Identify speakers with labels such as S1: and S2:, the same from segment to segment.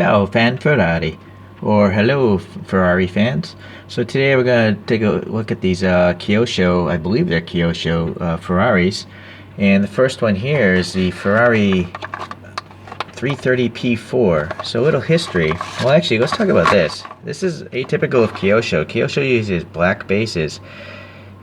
S1: Ciao, fan Ferrari. Or hello, Ferrari fans. So today we're going to take a look at these Kyosho, I believe they're Kyosho Ferraris. And the first one here is the Ferrari 330 P4. So a little history. Well, actually, let's talk about this. This is atypical of Kyosho. Kyosho uses black bases.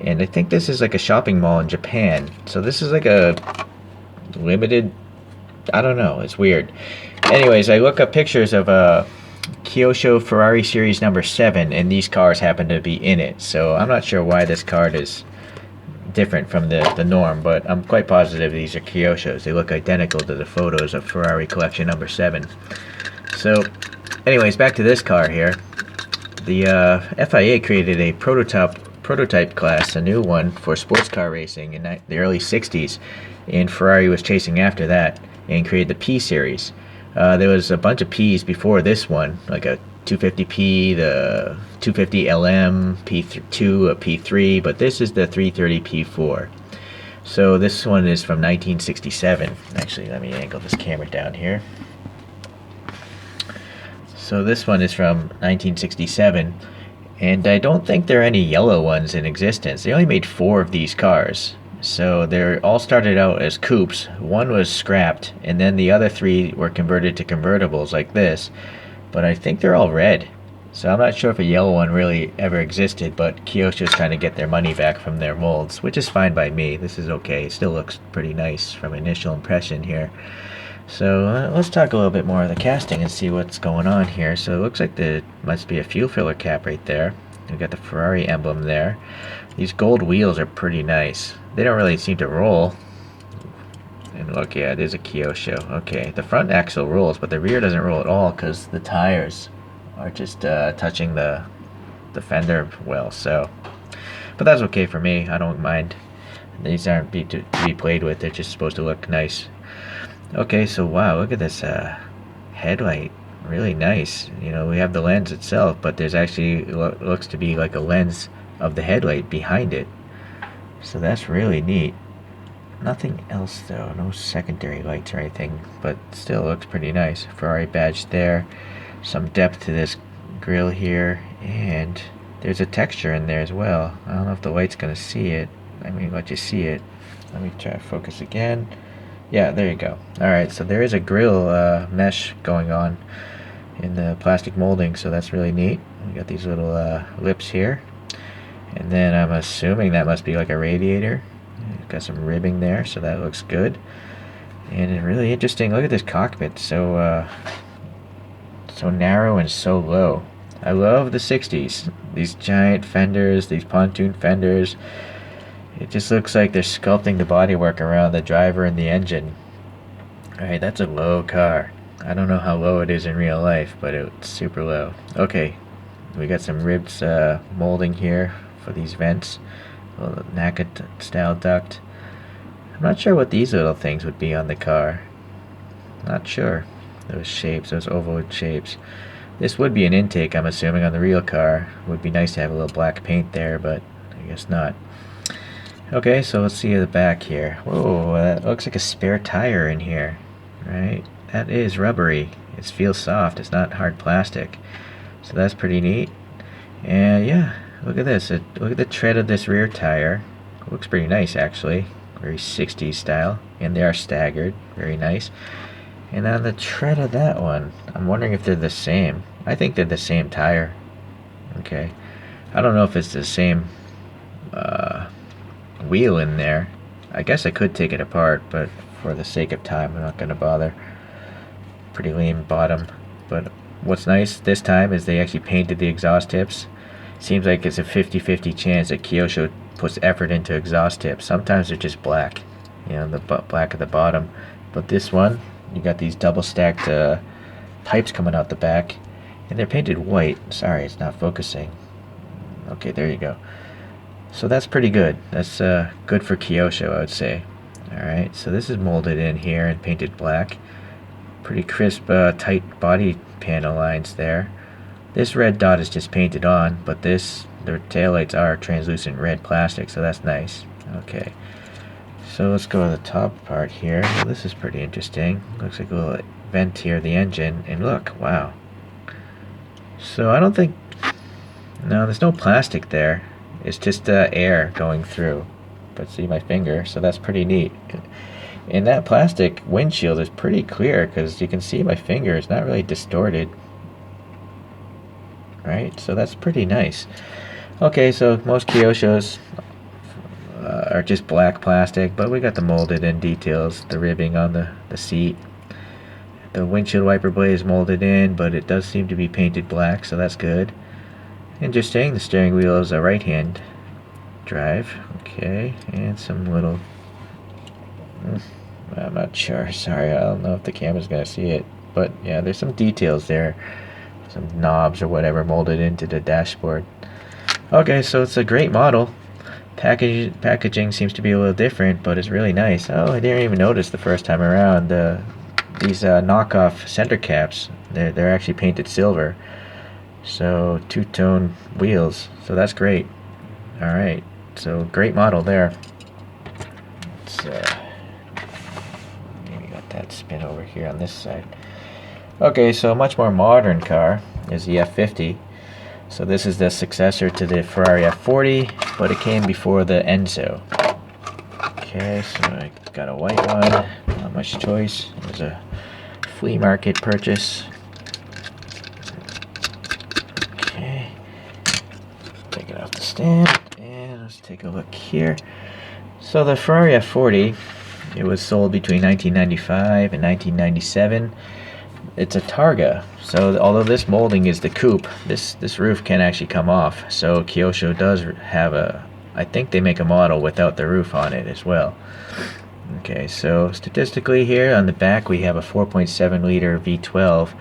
S1: And I think this is like a shopping mall in Japan. So this is like a limited, I don't know, it's weird. Anyways, I look up pictures of Kyosho Ferrari Series number 7, and these cars happen to be in it. So I'm not sure why this card is different from the norm, but I'm quite positive these are Kyoshos. They look identical to the photos of Ferrari collection number 7. So anyways, back to this car here. The FIA created a prototype class, a new one for sports car racing in the early 60s, and Ferrari was chasing after that and created the P series. There was a bunch of P's before this one, like a 250P, the 250 LM, P2, a P3, but this is the 330 P4. So this one is from 1967. Actually, let me angle this camera down here. So this one is from 1967, and I don't think there are any yellow ones in existence. They only made 4 of these cars. So they all started out as coupes. One was scrapped, and then the other 3 were converted to convertibles like this. But I think they're all red. So I'm not sure if a yellow one really ever existed, but Kyosho's trying to get their money back from their molds, which is fine by me. This is okay. It still looks pretty nice from initial impression here. So let's talk a little bit more of the casting and see what's going on here. So it looks like there must be a fuel filler cap right there. We've got the Ferrari emblem there. These gold wheels are pretty nice. They don't really seem to roll. And look, yeah, it is a Kyosho. Okay, the front axle rolls, but the rear doesn't roll at all because the tires are just touching the fender well. So, but that's okay for me. I don't mind. These aren't to be played with. They're just supposed to look nice. Okay, so wow, look at this headlight. Really nice. You know, we have the lens itself, but there's actually looks to be like a lens of the headlight behind it. So that's really neat. Nothing else though, no secondary lights or anything, but still looks pretty nice. Ferrari badge there, some depth to this grille here, and there's a texture in there as well. I don't know if the light's gonna see it. I mean, let you see it. Let me try to focus again. Yeah, there you go. Alright, so there is a grille mesh going on in the plastic molding, so that's really neat. We got these little lips here. And then I'm assuming that must be like a radiator. Got some ribbing there, so that looks good. And it's really interesting. Look at this cockpit, so narrow and so low. I love the 60s. These giant fenders, these pontoon fenders. It just looks like they're sculpting the bodywork around the driver and the engine. Alright, that's a low car. I don't know how low it is in real life, but it's super low. Okay, we got some ribs molding here for these vents. A little NACA style duct. I'm not sure what these little things would be on the car. Not sure. Those shapes, those ovoid shapes. This would be an intake, I'm assuming, on the real car. Would be nice to have a little black paint there, but I guess not. Okay, so let's see the back here. Whoa, that looks like a spare tire in here. Right? That is rubbery. It feels soft. It's not hard plastic. So that's pretty neat. And yeah, look at this. Look at the tread of this rear tire. It looks pretty nice, actually. Very 60s style. And they are staggered. Very nice. And on the tread of that one, I'm wondering if they're the same. I think they're the same tire. Okay. I don't know if it's the same wheel in there. I guess I could take it apart, but for the sake of time, I'm not going to bother. Pretty lame bottom. But what's nice this time is they actually painted the exhaust tips. Seems like it's a 50-50 chance that Kyosho puts effort into exhaust tips. Sometimes they're just black, you know, the black at the bottom. But this one, you got these double stacked pipes coming out the back, and they're painted white. Sorry, it's not focusing. Okay, there you go. So that's pretty good. That's good for Kyosho, I would say. Alright, so this is molded in here and painted black. Pretty crisp, tight body panel lines there. This red dot is just painted on, but their taillights are translucent red plastic, so that's nice. Okay, so let's go to the top part here. Well, this is pretty interesting. Looks like a little vent here, the engine, and look, wow. So I don't think, no, there's no plastic there. It's just air going through. But see my finger, so that's pretty neat. And that plastic windshield is pretty clear because you can see my finger. It's not really distorted. Right, so that's pretty nice. Okay, so most Kyoshos are just black plastic, but we got the molded in details, the ribbing on the seat. The windshield wiper blade is molded in, but it does seem to be painted black, so that's good. Interesting, the steering wheel is a right-hand drive. Okay, and some little... I'm not sure, sorry, I don't know if the camera's going to see it. But yeah, there's some details there. Some knobs or whatever molded into the dashboard. Okay, so it's a great model. Packaging seems to be a little different, but it's really nice. Oh, I didn't even notice the first time around. These knockoff center caps, they're actually painted silver. So two-tone wheels, so that's great. All right, so great model there. Let's maybe got that spin over here on this side. Okay, so a much more modern car is the F50. So this is the successor to the Ferrari F40, but it came before the Enzo. Okay, so I got a white one, not much choice. It was a flea market purchase. Okay, take it off the stand, and let's take a look here. So the Ferrari F40, it was sold between 1995 and 1997. It's a Targa, so although this molding is the coupe, this roof can actually come off. So Kyosho does have I think they make a model without the roof on it as well. Okay, so statistically here on the back we have a 4.7 liter V12,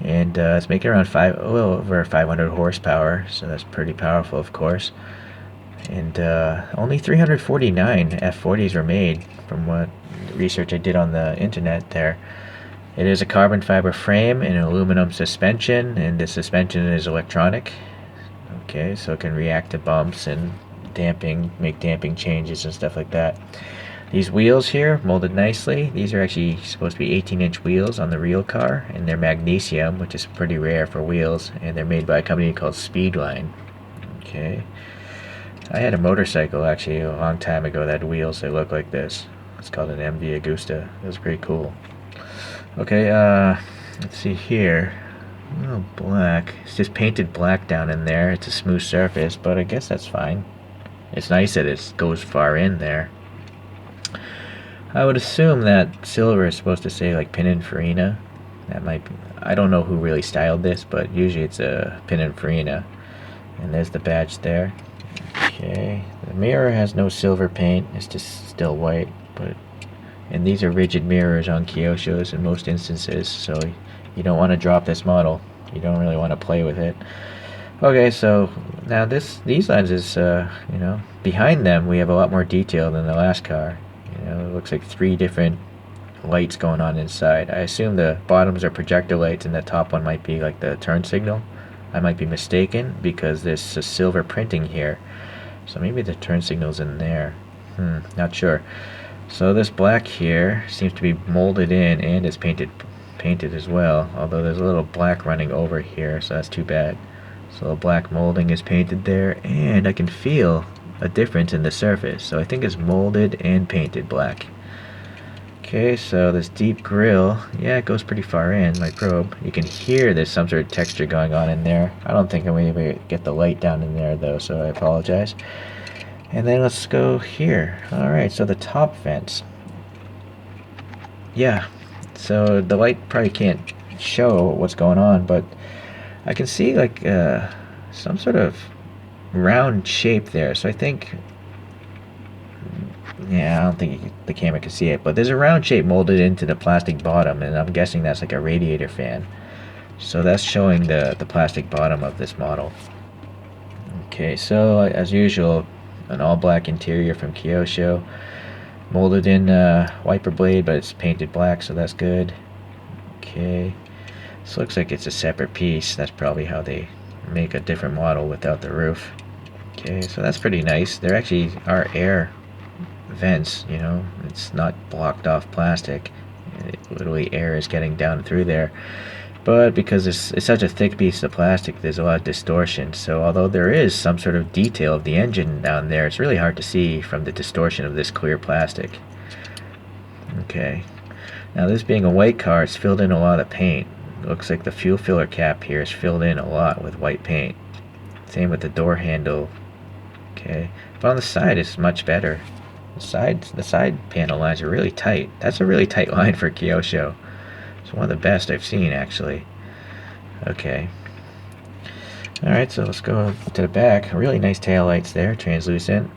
S1: and it's making around a little over 500 horsepower, so that's pretty powerful, of course. And only 349 F40s were made from what research I did on the internet there. It is a carbon fiber frame and an aluminum suspension, and the suspension is electronic. Okay, so it can react to bumps and damping, make damping changes and stuff like that. These wheels here, molded nicely. These are actually supposed to be 18-inch wheels on the real car, and they're magnesium, which is pretty rare for wheels, and they're made by a company called Speedline. Okay. I had a motorcycle actually a long time ago that had wheels that look like this. It's called an MV Agusta. It was pretty cool. Okay, let's see here. Oh, black. It's just painted black down in there. It's a smooth surface, but I guess that's fine. It's nice that it goes far in there. I would assume that silver is supposed to say like Pininfarina. That might be, I don't know who really styled this, but usually it's a Pininfarina. And there's the badge there. Okay, the mirror has no silver paint. It's just still white, but... And these are rigid mirrors on Kyoshos in most instances, so you don't want to drop this model. You don't really want to play with it. Okay, so now these lenses, you know, behind them we have a lot more detail than the last car. You know, it looks like 3 different lights going on inside. I assume the bottoms are projector lights and the top one might be like the turn signal. I might be mistaken because there's a silver printing here. So maybe the turn signal's in there. Not sure. So this black here seems to be molded in and is painted as well, although there's a little black running over here, so that's too bad. So the black molding is painted there, and I can feel a difference in the surface, so I think it's molded and painted black. Okay, so this deep grill, yeah, it goes pretty far in, my probe. You can hear there's some sort of texture going on in there. I don't think I'm going to get the light down in there though, so I apologize. And then let's go here. Alright, so the top vents. Yeah, so the light probably can't show what's going on, but I can see like some sort of round shape there. So I think, yeah, I don't think the camera can see it, but there's a round shape molded into the plastic bottom, and I'm guessing that's like a radiator fan. So that's showing the plastic bottom of this model. Okay, so as usual, an all-black interior from Kyosho, molded in wiper blade, but it's painted black, so that's good. Okay, this looks like it's a separate piece. That's probably how they make a different model without the roof. Okay, so that's pretty nice. There actually are air vents, you know, it's not blocked off plastic. literally air is getting down through there. But because it's such a thick piece of plastic, there's a lot of distortion. So although there is some sort of detail of the engine down there, it's really hard to see from the distortion of this clear plastic. Okay. Now this being a white car, it's filled in a lot of paint. Looks like the fuel filler cap here is filled in a lot with white paint. Same with the door handle. Okay. But on the side it's much better. The side panel lines are really tight. That's a really tight line for Kyosho. It's one of the best I've seen, actually. Okay. Alright, so let's go to the back. Really nice taillights there, translucent.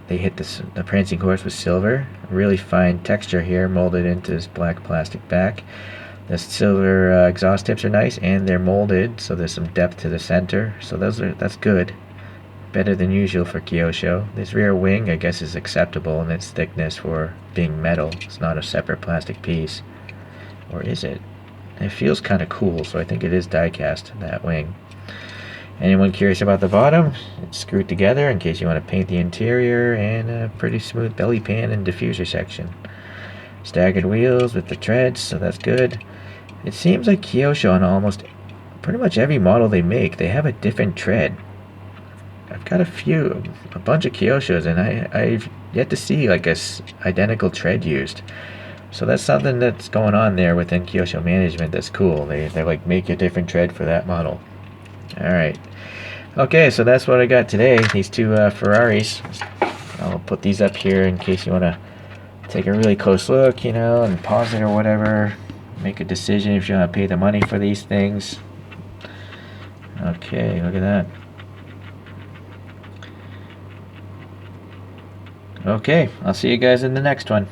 S1: They hit the prancing horse with silver. Really fine texture here, molded into this black plastic back. The silver exhaust tips are nice, and they're molded, so there's some depth to the center. So that's good. Better than usual for Kyosho. This rear wing, I guess, is acceptable in its thickness for being metal. It's not a separate plastic piece. Or is it? It feels kind of cool, so I think it is die-cast, that wing. Anyone curious about the bottom? It's screwed together in case you want to paint the interior, and a pretty smooth belly pan and diffuser section. Staggered wheels with the treads, so that's good. It seems like Kyosho on almost pretty much every model they make, they have a different tread. I've got a bunch of Kyoshos, and I've yet to see like a identical tread used. So that's something that's going on there within Kyosho management that's cool. They're like, make a different tread for that model. Alright. Okay, so that's what I got today. These two Ferraris. I'll put these up here in case you want to take a really close look, and pause it or whatever. Make a decision if you want to pay the money for these things. Okay, look at that. Okay, I'll see you guys in the next one.